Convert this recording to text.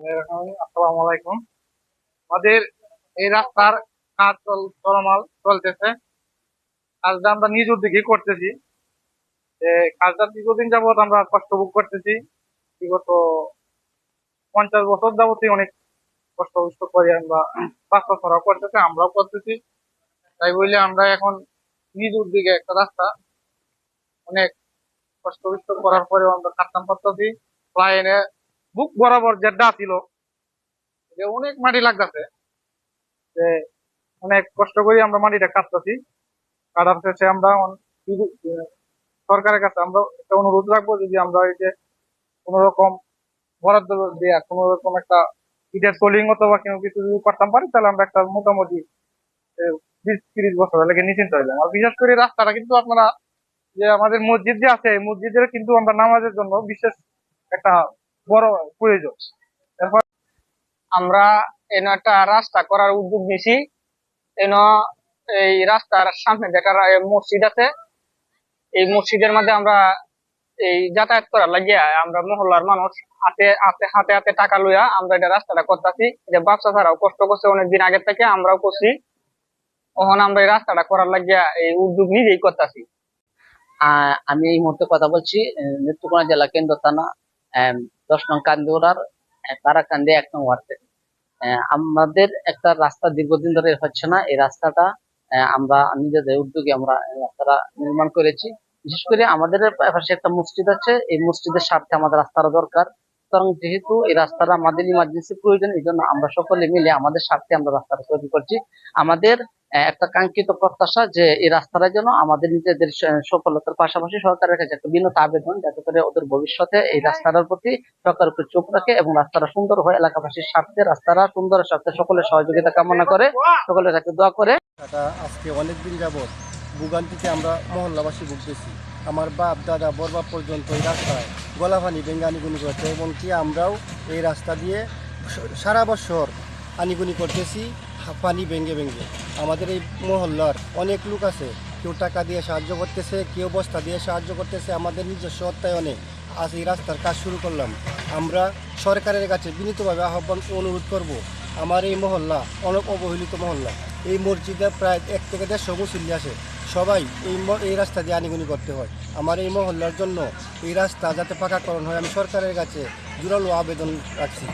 আসসালামু আলাইকুম। আমাদের এই রাস্তার কাজ চলমান চলতেছে। কাজটা আমরা নিজ উদ্যোগে করতেছি। কাজটা দীর্ঘদিন যাবত আমরা কষ্ট ভোগ করতেছি। বিগত 50 বছর যাবতই অনেক কষ্ট করে আমরা বাচ্চা করতেছে, আমরাও করতেছি। তাই বলে আমরা এখন নিজ উদ্যোগে একটা রাস্তা অনেক কষ্ট করার পরেও আমরা কাটতাম পারতেছি। প্রায় এনে বুক বরাবর যেটা ছিল, যে অনেক মাটি লাগতেছে, যে অনেক কষ্ট করে আমরা মাটিটা কাটতেছি। কাটার শেষে আমরা সরকারের কাছে আমরা একটা অনুরোধ রাখবো, যদি আমরা এই যে কোন রকম বরাদ্দ দেওয়া কোন রকম একটা ইটের সোলিং অথবা কোনো কিছু যদি করতাম পারি, তাহলে আমরা একটা মোটামুটি 20-30 বছর লেগে নিশ্চিন্ত হয়ে যাবো। আর বিশেষ করে রাস্তাটা কিন্তু আপনারা, যে আমাদের মসজিদ যে আছে, এই মসজিদের কিন্তু আমরা নামাজের জন্য বিশেষ একটা বড় প্রয়োজন। এরপর আমরা এন একটা রাস্তা করার উদ্যোগ নিছি। এন এই রাস্তার সামনে যেটা মসজিদ আছে, এই মসজিদের মধ্যে আমরা এই যাতায়াত করার লাগিয়া আমরা মহল্লার মানুষ হাতে হাতে হাতে হাতে টাকা লইয়া আমরা এটা রাস্তাটা করতেছি। যে ব্যবসা ছাড়াও কষ্ট করছে অনেকদিন আগে থেকে, আমরাও করছি। তখন আমরা এই রাস্তাটা করার লাগিয়া এই উদ্যোগ নিজেই করতেছি। আমি এই মুহূর্তে কথা বলছি নেত্রকোনা জেলা কেন্দ্র থানা 10 নং কান্দিওড়ার কারাকান্দি 1 নং ওয়ার্ড থেকে। আমাদের একটা রাস্তা দীর্ঘদিন ধরে হচ্ছে না। এই রাস্তাটা আমরা নিজেদের উদ্যোগে আমরা রাস্তাটা নির্মাণ করেছি। বিশেষ করে আমাদের পাশে একটা মসজিদ আছে, এই মসজিদের স্বার্থে আমাদের রাস্তাটা দরকার। সুতরাং যেহেতু এই রাস্তাটা আমাদের ইমার্জেন্সি প্রয়োজন, এই জন্য আমরা সকলে মিলে আমাদের স্বার্থে আমরা রাস্তাটা তৈরি করছি। আমাদের একটা কাঙ্ক্ষিত প্রত্যাশা যে এই রাস্তাটা যেন আমাদের নিজেদের সফলতার পাশাপাশি সরকারের কাছে একটা বিনত আবেদন, যাতে করে ওদের ভবিষ্যতে এই রাস্তাটার প্রতি সরকার উপর চোখ রাখে এবং রাস্তাটা সুন্দর হয় এলাকাবাসীর স্বার্থে। রাস্তাটা সুন্দরের স্বার্থে সকলের সহযোগিতা কামনা করে, সকলের কাছে দোয়া করে। আজকে অনেকদিন যাবৎ ভোগান্তিতে আমরা মহল্লাবাসী ভুগতেছি। আমার বাপ দাদা বরবাপ পর্যন্ত এই রাস্তায় গলাফানি ভেঙে আনিগুনি করছে, এবং কি আমরাও এই রাস্তা দিয়ে সারা বছর আনিগুনি করতেছি পানি ভেঙে ভেঙে। আমাদের এই মহল্লার অনেক লোক আছে, কেউ টাকা দিয়ে সাহায্য করতেছে, কেউ বস্তা দিয়ে সাহায্য করতেছে। আমাদের নিজস্ব অর্থায়নে আজ এই রাস্তার কাজ শুরু করলাম। আমরা সরকারের কাছে বিনীতভাবে আহ্বান অনুরোধ করব, আমার এই মহল্লা অনেক অবহেলিত মহল্লা। এই মসজিদে প্রায় 1 থেকে 150 মুসল্লি আসে, সবাই এই রাস্তা দিয়ে আনিগুনি করতে হয়। আমার এই মহল্লার জন্য এই রাস্তা যাতে পাকাকরণ হয়, আমি সরকারের কাছে জোরালো আবেদন রাখছি।